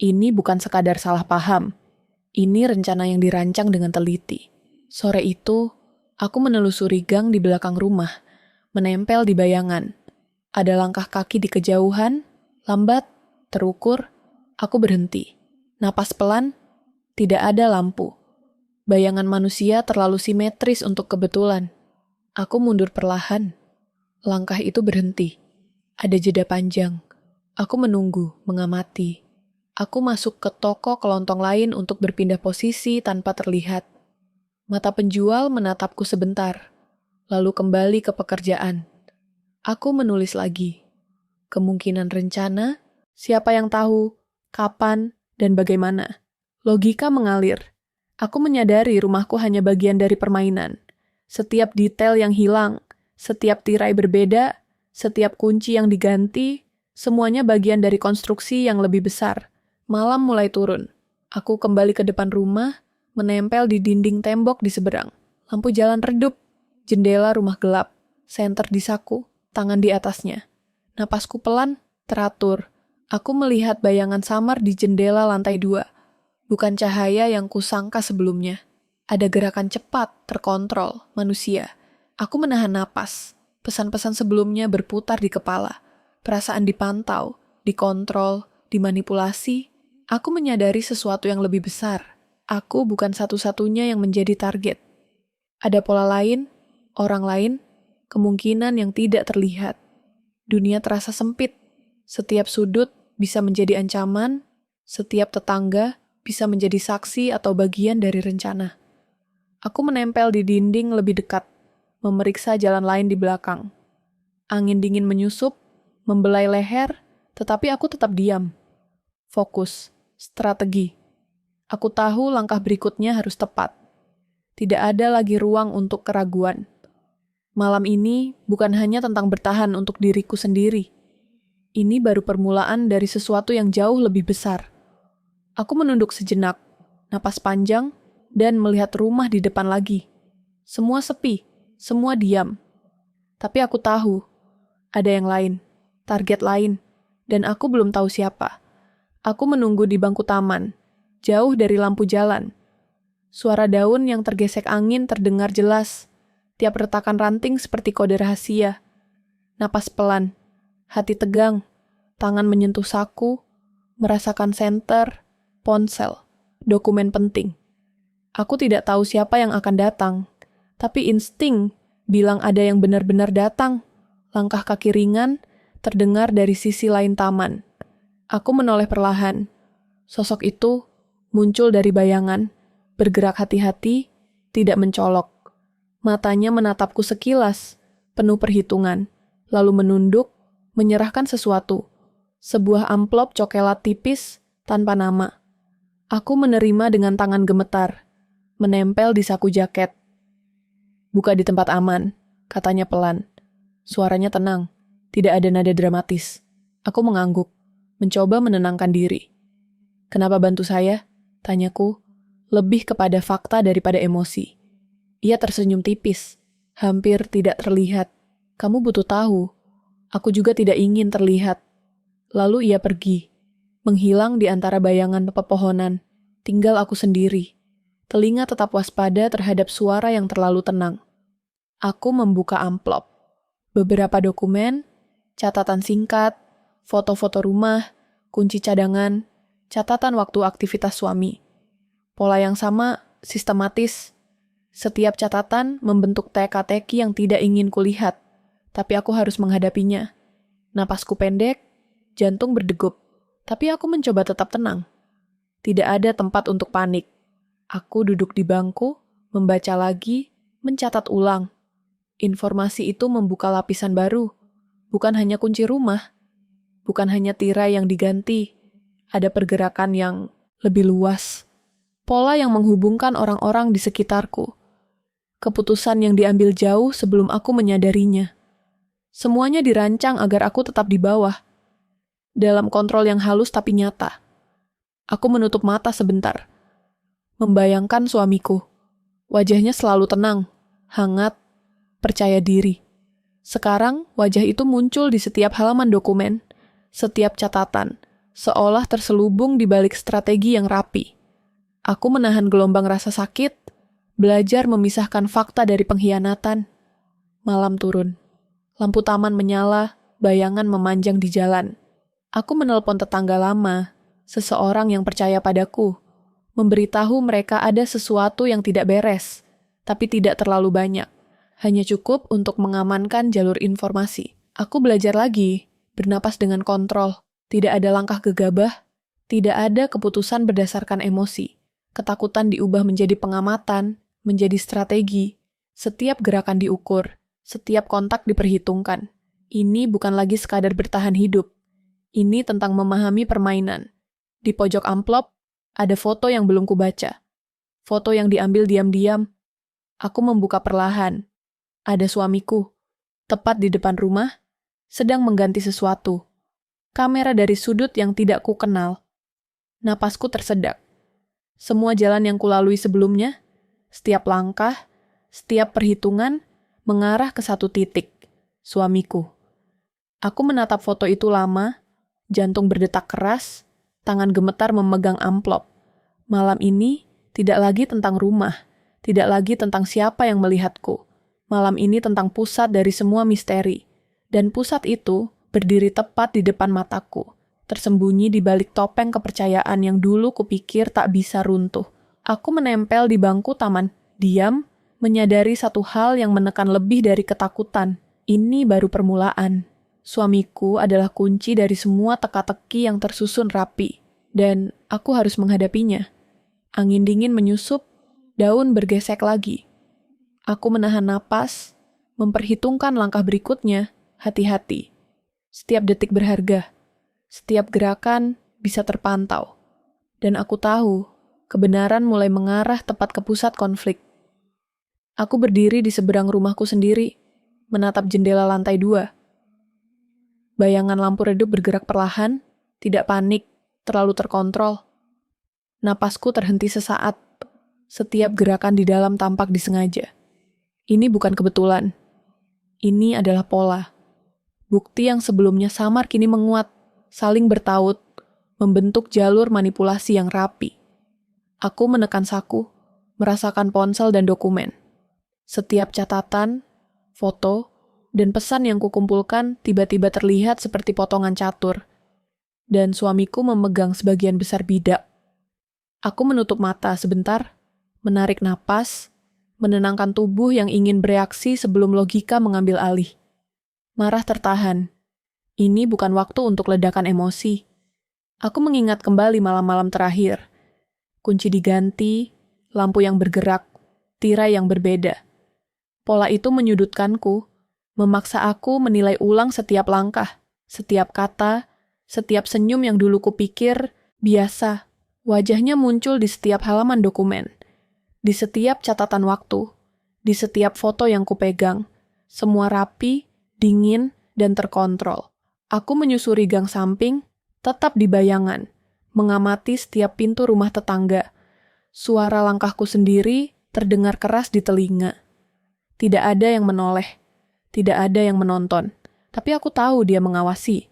Ini bukan sekadar salah paham. Ini rencana yang dirancang dengan teliti. Sore itu, aku menelusuri gang di belakang rumah, menempel di bayangan. Ada langkah kaki di kejauhan, lambat, terukur. Aku berhenti. Napas pelan, tidak ada lampu. Bayangan manusia terlalu simetris untuk kebetulan. Aku mundur perlahan. Langkah itu berhenti. Ada jeda panjang. Aku menunggu, mengamati. Aku masuk ke toko kelontong lain untuk berpindah posisi tanpa terlihat. Mata penjual menatapku sebentar, lalu kembali ke pekerjaan. Aku menulis lagi. Kemungkinan rencana, siapa yang tahu, kapan, dan bagaimana. Logika mengalir. Aku menyadari rumahku hanya bagian dari permainan. Setiap detail yang hilang, setiap tirai berbeda, setiap kunci yang diganti, semuanya bagian dari konstruksi yang lebih besar. Malam mulai turun. Aku kembali ke depan rumah, menempel di dinding tembok di seberang. Lampu jalan redup, jendela rumah gelap, senter di saku, tangan di atasnya. Napasku pelan, teratur. Aku melihat bayangan samar di jendela lantai 2. Bukan cahaya yang kusangka sebelumnya. Ada gerakan cepat, terkontrol, manusia. Aku menahan napas. Pesan-pesan sebelumnya berputar di kepala. Perasaan dipantau, dikontrol, dimanipulasi. Aku menyadari sesuatu yang lebih besar. Aku bukan satu-satunya yang menjadi target. Ada pola lain, orang lain, kemungkinan yang tidak terlihat. Dunia terasa sempit. Setiap sudut bisa menjadi ancaman, setiap tetangga bisa menjadi saksi atau bagian dari rencana. Aku menempel di dinding lebih dekat, memeriksa jalan lain di belakang. Angin dingin menyusup, membelai leher, tetapi aku tetap diam. Fokus, strategi. Aku tahu langkah berikutnya harus tepat. Tidak ada lagi ruang untuk keraguan. Malam ini bukan hanya tentang bertahan untuk diriku sendiri. Ini baru permulaan dari sesuatu yang jauh lebih besar. Aku menunduk sejenak, napas panjang, dan melihat rumah di depan lagi. Semua sepi, semua diam. Tapi aku tahu, ada yang lain, target lain, dan aku belum tahu siapa. Aku menunggu di bangku taman, jauh dari lampu jalan. Suara daun yang tergesek angin terdengar jelas. Tiap retakan ranting seperti kode rahasia. Napas pelan, hati tegang, tangan menyentuh saku, merasakan senter, ponsel, dokumen penting. Aku tidak tahu siapa yang akan datang, tapi insting bilang ada yang benar-benar datang. Langkah kaki ringan terdengar dari sisi lain taman. Aku menoleh perlahan. Sosok itu muncul dari bayangan, bergerak hati-hati, tidak mencolok. Matanya menatapku sekilas, penuh perhitungan, lalu menunduk, menyerahkan sesuatu. Sebuah amplop coklat tipis tanpa nama. Aku menerima dengan tangan gemetar, menempel di saku jaket. Buka di tempat aman, katanya pelan. Suaranya tenang, tidak ada nada dramatis. Aku mengangguk, mencoba menenangkan diri. Kenapa bantu saya? Tanyaku, lebih kepada fakta daripada emosi. Ia tersenyum tipis, hampir tidak terlihat. Kamu butuh tahu. Aku juga tidak ingin terlihat. Lalu ia pergi, menghilang di antara bayangan pepohonan. Tinggal aku sendiri. Telinga tetap waspada terhadap suara yang terlalu tenang. Aku membuka amplop. Beberapa dokumen, catatan singkat, foto-foto rumah, kunci cadangan, catatan waktu aktivitas suami. Pola yang sama, sistematis. Setiap catatan membentuk teka-teki yang tidak ingin kulihat, tapi aku harus menghadapinya. Napasku pendek, jantung berdegup, tapi aku mencoba tetap tenang. Tidak ada tempat untuk panik. Aku duduk di bangku, membaca lagi, mencatat ulang. Informasi itu membuka lapisan baru. Bukan hanya kunci rumah, bukan hanya tirai yang diganti. Ada pergerakan yang lebih luas. Pola yang menghubungkan orang-orang di sekitarku. Keputusan yang diambil jauh sebelum aku menyadarinya. Semuanya dirancang agar aku tetap di bawah. Dalam kontrol yang halus tapi nyata. Aku menutup mata sebentar. Membayangkan suamiku. Wajahnya selalu tenang, hangat, percaya diri. Sekarang wajah itu muncul di setiap halaman dokumen, setiap catatan, seolah terselubung di balik strategi yang rapi. Aku menahan gelombang rasa sakit, belajar memisahkan fakta dari pengkhianatan. Malam turun. Lampu taman menyala, bayangan memanjang di jalan. Aku menelpon tetangga lama, seseorang yang percaya padaku, memberitahu mereka ada sesuatu yang tidak beres, tapi tidak terlalu banyak. Hanya cukup untuk mengamankan jalur informasi. Aku belajar lagi, bernapas dengan kontrol. Tidak ada langkah gegabah, tidak ada keputusan berdasarkan emosi. Ketakutan diubah menjadi pengamatan, menjadi strategi. Setiap gerakan diukur, setiap kontak diperhitungkan. Ini bukan lagi sekadar bertahan hidup. Ini tentang memahami permainan. Di pojok amplop, ada foto yang belum kubaca. Foto yang diambil diam-diam. Aku membuka perlahan. Ada suamiku, tepat di depan rumah, sedang mengganti sesuatu. Kamera dari sudut yang tidak ku kenal. Napasku tersedak. Semua jalan yang kulalui sebelumnya, setiap langkah, setiap perhitungan, mengarah ke satu titik, suamiku. Aku menatap foto itu lama, jantung berdetak keras, tangan gemetar memegang amplop. Malam ini tidak lagi tentang rumah, tidak lagi tentang siapa yang melihatku. Malam ini tentang pusat dari semua misteri. Dan pusat itu berdiri tepat di depan mataku, tersembunyi di balik topeng kepercayaan yang dulu kupikir tak bisa runtuh. Aku menempel di bangku taman, diam, menyadari satu hal yang menekan lebih dari ketakutan. Ini baru permulaan. Suamiku adalah kunci dari semua teka-teki yang tersusun rapi, dan aku harus menghadapinya. Angin dingin menyusup, daun bergesek lagi. Aku menahan napas, memperhitungkan langkah berikutnya, hati-hati. Setiap detik berharga, setiap gerakan bisa terpantau. Dan aku tahu, kebenaran mulai mengarah tepat ke pusat konflik. Aku berdiri di seberang rumahku sendiri, menatap jendela lantai 2. Bayangan lampu redup bergerak perlahan, tidak panik, terlalu terkontrol. Napasku terhenti sesaat, setiap gerakan di dalam tampak disengaja. Ini bukan kebetulan. Ini adalah pola. Bukti yang sebelumnya samar kini menguat, saling bertaut, membentuk jalur manipulasi yang rapi. Aku menekan saku, merasakan ponsel dan dokumen. Setiap catatan, foto, dan pesan yang kukumpulkan tiba-tiba terlihat seperti potongan catur. Dan suamiku memegang sebagian besar bidak. Aku menutup mata sebentar, menarik napas, menenangkan tubuh yang ingin bereaksi sebelum logika mengambil alih. Marah tertahan. Ini bukan waktu untuk ledakan emosi. Aku mengingat kembali malam-malam terakhir. Kunci diganti, lampu yang bergerak, tirai yang berbeda. Pola itu menyudutkanku, memaksa aku menilai ulang setiap langkah, setiap kata, setiap senyum yang dulu kupikir biasa. Wajahnya muncul di setiap halaman dokumen, di setiap catatan waktu, di setiap foto yang kupegang. Semua rapi, dingin, dan terkontrol. Aku menyusuri gang samping, tetap di bayangan, mengamati setiap pintu rumah tetangga. Suara langkahku sendiri terdengar keras di telinga. Tidak ada yang menoleh, tidak ada yang menonton, tapi aku tahu dia mengawasi.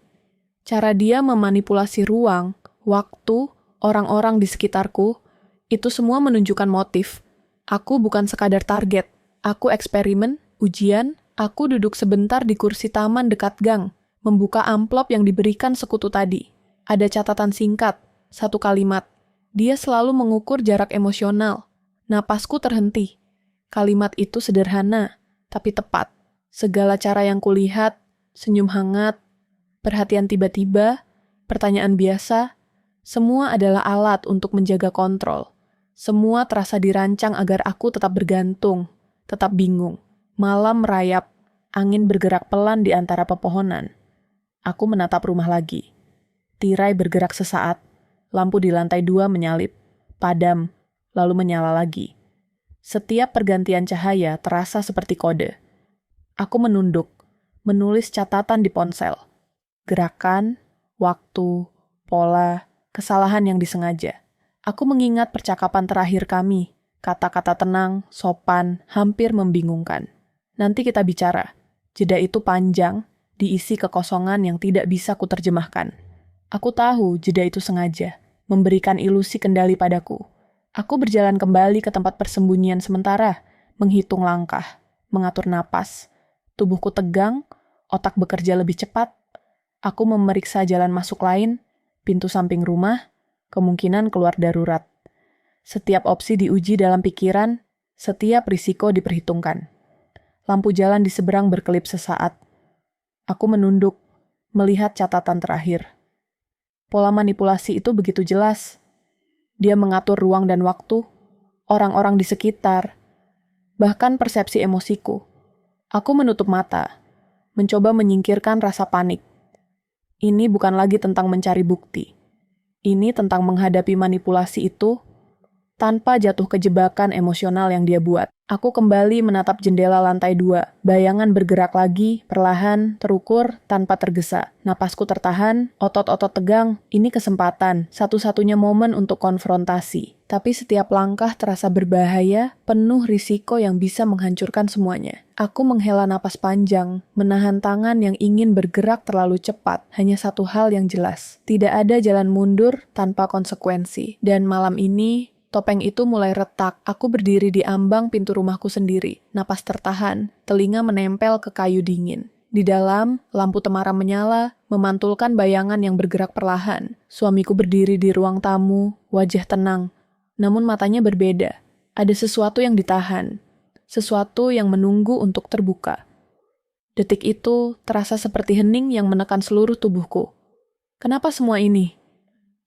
Cara dia memanipulasi ruang, waktu, orang-orang di sekitarku, itu semua menunjukkan motif. Aku bukan sekadar target, aku eksperimen, ujian. Aku duduk sebentar di kursi taman dekat gang, membuka amplop yang diberikan sekutu tadi. Ada catatan singkat, satu kalimat. Dia selalu mengukur jarak emosional. Napasku terhenti. Kalimat itu sederhana, tapi tepat. Segala cara yang kulihat, senyum hangat, perhatian tiba-tiba, pertanyaan biasa, semua adalah alat untuk menjaga kontrol. Semua terasa dirancang agar aku tetap bergantung, tetap bingung. Malam merayap, angin bergerak pelan di antara pepohonan. Aku menatap rumah lagi. Tirai bergerak sesaat, lampu di lantai 2 menyalip, padam, lalu menyala lagi. Setiap pergantian cahaya terasa seperti kode. Aku menunduk, menulis catatan di ponsel. Gerakan, waktu, pola, kesalahan yang disengaja. Aku mengingat percakapan terakhir kami, kata-kata tenang, sopan, hampir membingungkan. Nanti kita bicara. Jeda itu panjang, diisi kekosongan yang tidak bisa kuterjemahkan. Aku tahu jeda itu sengaja, memberikan ilusi kendali padaku. Aku berjalan kembali ke tempat persembunyian sementara, menghitung langkah, mengatur napas. Tubuhku tegang, otak bekerja lebih cepat. Aku memeriksa jalan masuk lain, pintu samping rumah, kemungkinan keluar darurat. Setiap opsi diuji dalam pikiran, setiap risiko diperhitungkan. Lampu jalan di seberang berkelip sesaat. Aku menunduk, melihat catatan terakhir. Pola manipulasi itu begitu jelas. Dia mengatur ruang dan waktu, orang-orang di sekitar, bahkan persepsi emosiku. Aku menutup mata, mencoba menyingkirkan rasa panik. Ini bukan lagi tentang mencari bukti. Ini tentang menghadapi manipulasi itu tanpa jatuh ke jebakan emosional yang dia buat. Aku kembali menatap jendela lantai 2. Bayangan bergerak lagi, perlahan, terukur, tanpa tergesa. Napasku tertahan, otot-otot tegang. Ini kesempatan, satu-satunya momen untuk konfrontasi. Tapi setiap langkah terasa berbahaya, penuh risiko yang bisa menghancurkan semuanya. Aku menghela napas panjang, menahan tangan yang ingin bergerak terlalu cepat. Hanya satu hal yang jelas, tidak ada jalan mundur tanpa konsekuensi. Dan malam ini, topeng itu mulai retak. Aku berdiri di ambang pintu rumahku sendiri. Napas tertahan, telinga menempel ke kayu dingin. Di dalam, lampu temaram menyala, memantulkan bayangan yang bergerak perlahan. Suamiku berdiri di ruang tamu, wajah tenang. Namun matanya berbeda. Ada sesuatu yang ditahan. Sesuatu yang menunggu untuk terbuka. Detik itu terasa seperti hening yang menekan seluruh tubuhku. Kenapa semua ini?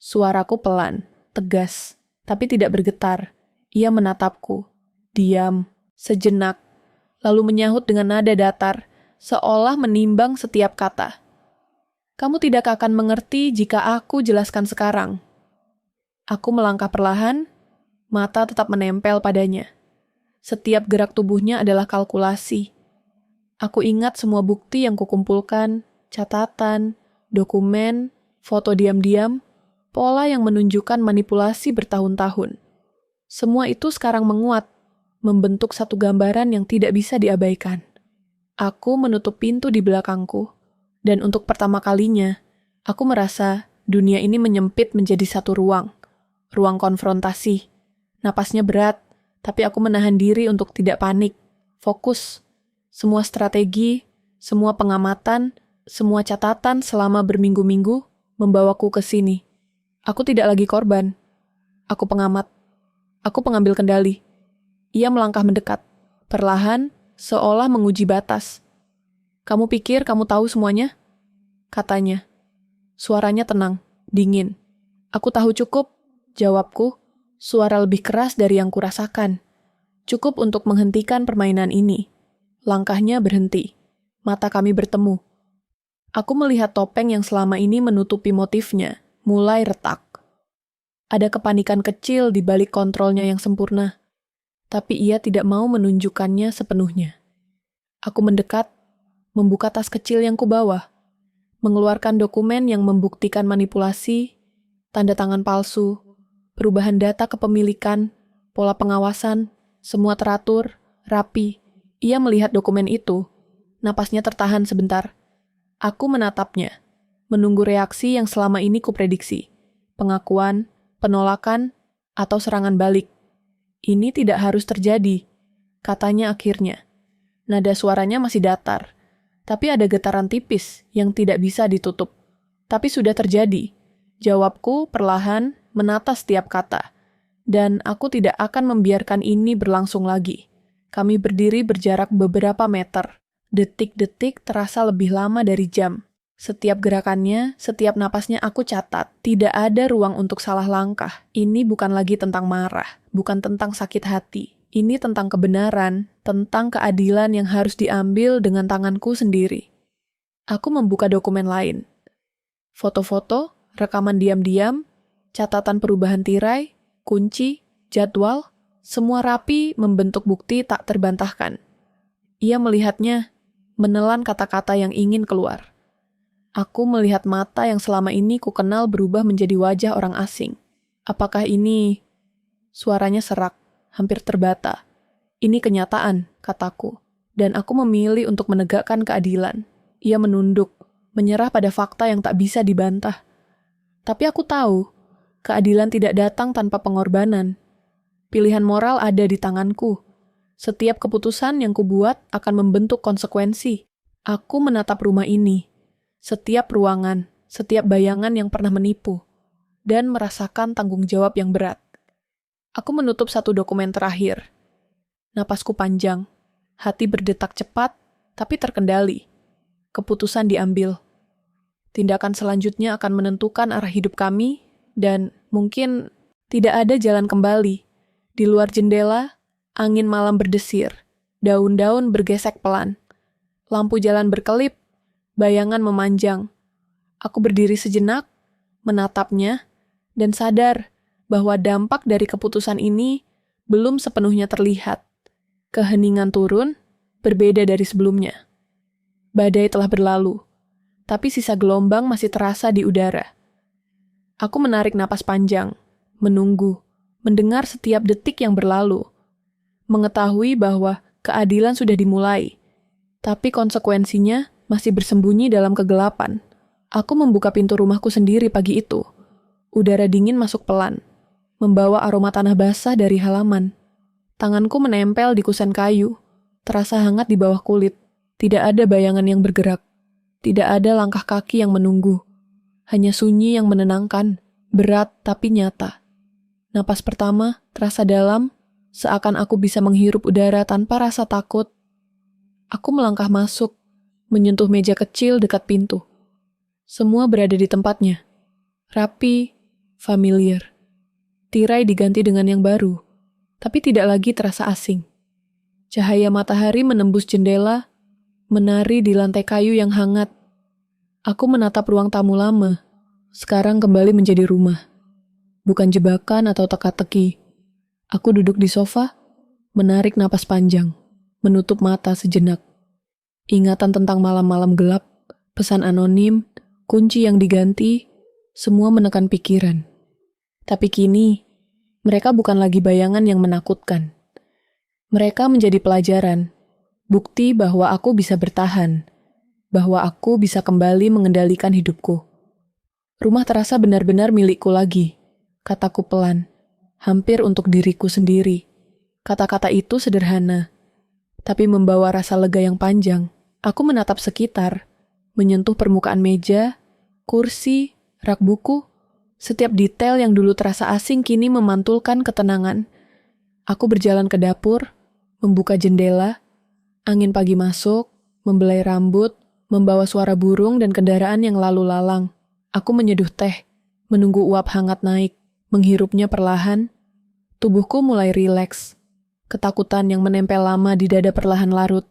Suaraku pelan, tegas, tapi tidak bergetar. Ia menatapku, diam, sejenak, lalu menyahut dengan nada datar, seolah menimbang setiap kata. Kamu tidak akan mengerti jika aku jelaskan sekarang. Aku melangkah perlahan, mata tetap menempel padanya. Setiap gerak tubuhnya adalah kalkulasi. Aku ingat semua bukti yang kukumpulkan, catatan, dokumen, foto diam-diam, pola yang menunjukkan manipulasi bertahun-tahun. Semua itu sekarang menguat, membentuk satu gambaran yang tidak bisa diabaikan. Aku menutup pintu di belakangku, dan untuk pertama kalinya, aku merasa dunia ini menyempit menjadi satu ruang. Ruang konfrontasi. Napasnya berat, tapi aku menahan diri untuk tidak panik. Fokus. Semua strategi, semua pengamatan, semua catatan selama berminggu-minggu membawaku ke sini. Aku tidak lagi korban. Aku pengamat. Aku pengambil kendali. Ia melangkah mendekat. Perlahan, seolah menguji batas. Kamu pikir kamu tahu semuanya? Katanya. Suaranya tenang, dingin. Aku tahu cukup, jawabku. Suara lebih keras dari yang kurasakan. Cukup untuk menghentikan permainan ini. Langkahnya berhenti. Mata kami bertemu. Aku melihat topeng yang selama ini menutupi motifnya, mulai retak. Ada kepanikan kecil di balik kontrolnya yang sempurna. Tapi ia tidak mau menunjukkannya sepenuhnya. Aku mendekat, membuka tas kecil yang kubawa, mengeluarkan dokumen yang membuktikan manipulasi, tanda tangan palsu, perubahan data kepemilikan, pola pengawasan, semua teratur, rapi. Ia melihat dokumen itu, napasnya tertahan sebentar. Aku menatapnya, menunggu reaksi yang selama ini kuprediksi. Pengakuan, penolakan, atau serangan balik. Ini tidak harus terjadi, katanya akhirnya. Nada suaranya masih datar, tapi ada getaran tipis yang tidak bisa ditutup. Tapi sudah terjadi. Jawabku perlahan menata setiap kata, dan aku tidak akan membiarkan ini berlangsung lagi. Kami berdiri berjarak beberapa meter. Detik-detik terasa lebih lama dari jam. Setiap gerakannya, setiap napasnya aku catat. Tidak ada ruang untuk salah langkah. Ini bukan lagi tentang marah, bukan tentang sakit hati. Ini tentang kebenaran, tentang keadilan yang harus diambil dengan tanganku sendiri. Aku membuka dokumen lain. Foto-foto, rekaman diam-diam, catatan perubahan tirai, kunci, jadwal, semua rapi membentuk bukti tak terbantahkan. Ia melihatnya, menelan kata-kata yang ingin keluar. Aku melihat mata yang selama ini kukenal berubah menjadi wajah orang asing. Apakah ini... Suaranya serak, hampir terbata. Ini kenyataan, kataku. Dan aku memilih untuk menegakkan keadilan. Ia menunduk, menyerah pada fakta yang tak bisa dibantah. Tapi aku tahu, keadilan tidak datang tanpa pengorbanan. Pilihan moral ada di tanganku. Setiap keputusan yang kubuat akan membentuk konsekuensi. Aku menatap rumah ini, setiap ruangan, setiap bayangan yang pernah menipu, dan merasakan tanggung jawab yang berat. Aku menutup satu dokumen terakhir. Napasku panjang. Hati berdetak cepat, tapi terkendali. Keputusan diambil. Tindakan selanjutnya akan menentukan arah hidup kami, dan mungkin tidak ada jalan kembali. Di luar jendela, angin malam berdesir. Daun-daun bergesek pelan. Lampu jalan berkelip, bayangan memanjang. Aku berdiri sejenak, menatapnya, dan sadar bahwa dampak dari keputusan ini belum sepenuhnya terlihat. Keheningan turun, berbeda dari sebelumnya. Badai telah berlalu, tapi sisa gelombang masih terasa di udara. Aku menarik napas panjang, menunggu, mendengar setiap detik yang berlalu. Mengetahui bahwa keadilan sudah dimulai, tapi konsekuensinya masih bersembunyi dalam kegelapan. Aku membuka pintu rumahku sendiri pagi itu. Udara dingin masuk pelan, membawa aroma tanah basah dari halaman. Tanganku menempel di kusen kayu, terasa hangat di bawah kulit. Tidak ada bayangan yang bergerak. Tidak ada langkah kaki yang menunggu. Hanya sunyi yang menenangkan, berat tapi nyata. Napas pertama terasa dalam, seakan aku bisa menghirup udara tanpa rasa takut. Aku melangkah masuk, menyentuh meja kecil dekat pintu. Semua berada di tempatnya. Rapi, familiar. Tirai diganti dengan yang baru, tapi tidak lagi terasa asing. Cahaya matahari menembus jendela, menari di lantai kayu yang hangat. Aku menatap ruang tamu lama, sekarang kembali menjadi rumah. Bukan jebakan atau teka-teki. Aku duduk di sofa, menarik napas panjang, menutup mata sejenak. Ingatan tentang malam-malam gelap, pesan anonim, kunci yang diganti, semua menekan pikiran. Tapi kini, mereka bukan lagi bayangan yang menakutkan. Mereka menjadi pelajaran, bukti bahwa aku bisa bertahan, bahwa aku bisa kembali mengendalikan hidupku. Rumah terasa benar-benar milikku lagi, kataku pelan, hampir untuk diriku sendiri. Kata-kata itu sederhana, tapi membawa rasa lega yang panjang. Aku menatap sekitar, menyentuh permukaan meja, kursi, rak buku. Setiap detail yang dulu terasa asing kini memantulkan ketenangan. Aku berjalan ke dapur, membuka jendela. Angin pagi masuk, membelai rambut, membawa suara burung dan kendaraan yang lalu lalang. Aku menyeduh teh, menunggu uap hangat naik, menghirupnya perlahan. Tubuhku mulai rileks. Ketakutan yang menempel lama di dada perlahan larut,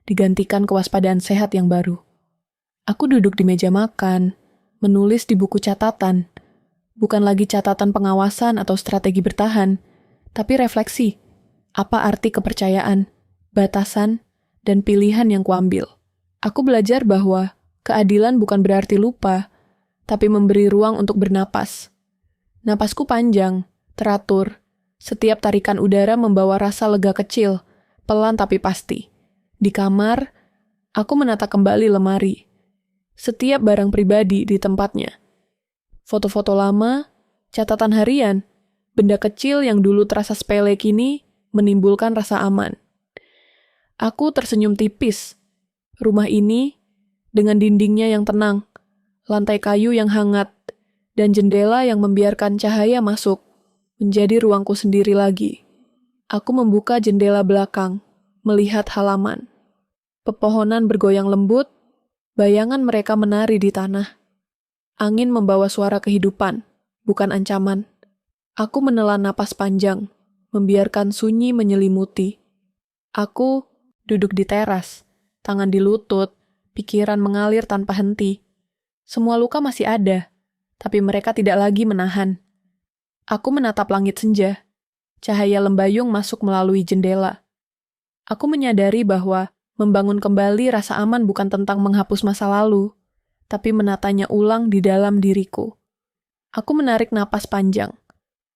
digantikan kewaspadaan sehat yang baru. Aku duduk di meja makan, menulis di buku catatan. Bukan lagi catatan pengawasan atau strategi bertahan, tapi refleksi. Apa arti kepercayaan, batasan, dan pilihan yang kuambil. Aku belajar bahwa keadilan bukan berarti lupa, tapi memberi ruang untuk bernapas. Napasku panjang, teratur. Setiap tarikan udara membawa rasa lega kecil, pelan tapi pasti. Di kamar, aku menata kembali lemari. Setiap barang pribadi di tempatnya. Foto-foto lama, catatan harian, benda kecil yang dulu terasa sepele kini menimbulkan rasa aman. Aku tersenyum tipis. Rumah ini, dengan dindingnya yang tenang, lantai kayu yang hangat, dan jendela yang membiarkan cahaya masuk, menjadi ruangku sendiri lagi. Aku membuka jendela belakang, melihat halaman. Pepohonan bergoyang lembut, bayangan mereka menari di tanah. Angin membawa suara kehidupan, bukan ancaman. Aku menelan napas panjang, membiarkan sunyi menyelimuti. Aku duduk di teras, tangan di lutut, pikiran mengalir tanpa henti. Semua luka masih ada, tapi mereka tidak lagi menahan. Aku menatap langit senja. Cahaya lembayung masuk melalui jendela. Aku menyadari bahwa membangun kembali rasa aman bukan tentang menghapus masa lalu, tapi menatanya ulang di dalam diriku. Aku menarik napas panjang,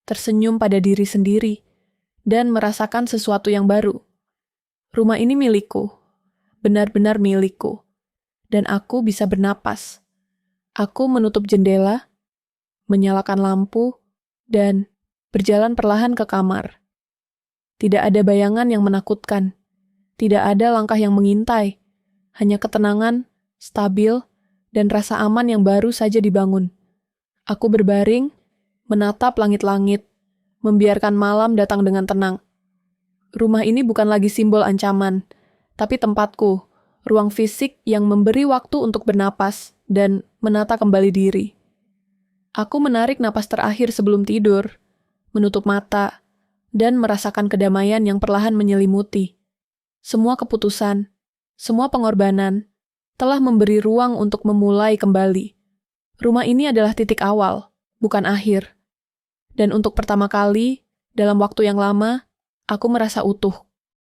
tersenyum pada diri sendiri, dan merasakan sesuatu yang baru. Rumah ini milikku, benar-benar milikku, dan aku bisa bernapas. Aku menutup jendela, menyalakan lampu, dan berjalan perlahan ke kamar. Tidak ada bayangan yang menakutkan, tidak ada langkah yang mengintai, hanya ketenangan, stabil, dan rasa aman yang baru saja dibangun. Aku berbaring, menatap langit-langit, membiarkan malam datang dengan tenang. Rumah ini bukan lagi simbol ancaman, tapi tempatku, ruang fisik yang memberi waktu untuk bernapas dan menata kembali diri. Aku menarik napas terakhir sebelum tidur, menutup mata, dan merasakan kedamaian yang perlahan menyelimuti. Semua keputusan, semua pengorbanan, telah memberi ruang untuk memulai kembali. Rumah ini adalah titik awal, bukan akhir. Dan untuk pertama kali, dalam waktu yang lama, aku merasa utuh.